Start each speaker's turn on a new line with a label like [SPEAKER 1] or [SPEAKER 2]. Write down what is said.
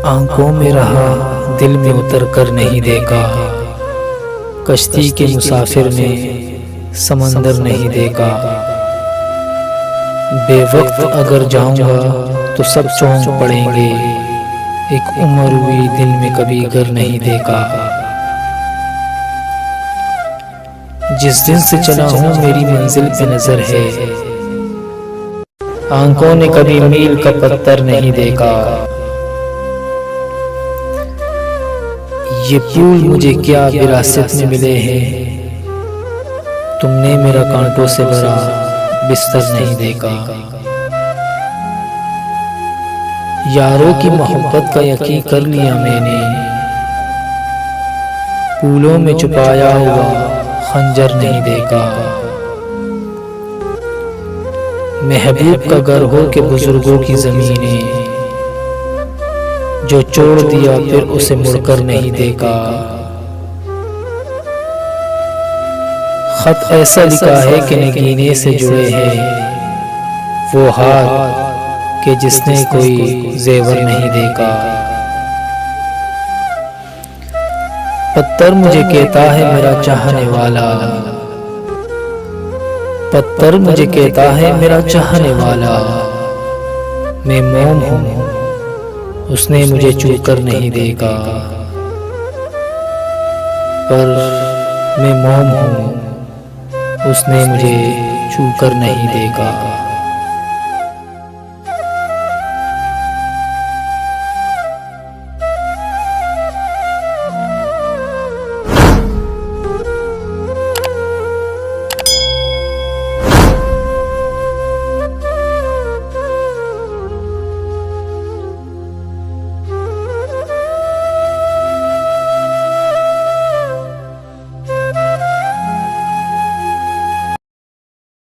[SPEAKER 1] आंखों में रहा दिल में उतर कर नहीं देखा, कश्ती के मुसाफिर ने समंदर नहीं देखा। बेवक्त अगर जाऊंगा तो सब चौंक पड़ेंगे, एक उम्र हुई दिल में कभी घर नहीं देखा। जिस दिन से चला हूँ मेरी मंजिल पे नजर है, आंखों ने कभी मील का पत्थर नहीं देखा। ये फूल मुझे क्या विरासत में मिले हैं, तुमने मेरा कांटों से भरा बिस्तर नहीं देखा। यारों की मोहब्बत का यकीन कर लिया मैंने, फूलों में छुपाया हुआ खंजर नहीं देखा। महबूब का घर हो के बुजुर्गों की जमीनें, जो छोड़ दिया फिर उसे मुड़कर नहीं देखा। खत ऐसा लिखा है कि नगीने से जुड़े हैं वो हाथ कि जिसने कोई जेवर नहीं देखा। पत्थर मुझे कहता है मेरा चाहने वाला, पत्थर मुझे कहता है मेरा चाहने वाला। मैं मोम हूँ उसने मुझे छू कर नहीं देखा, पर मैं मोम हूँ उसने मुझे छू कर नहीं देखा।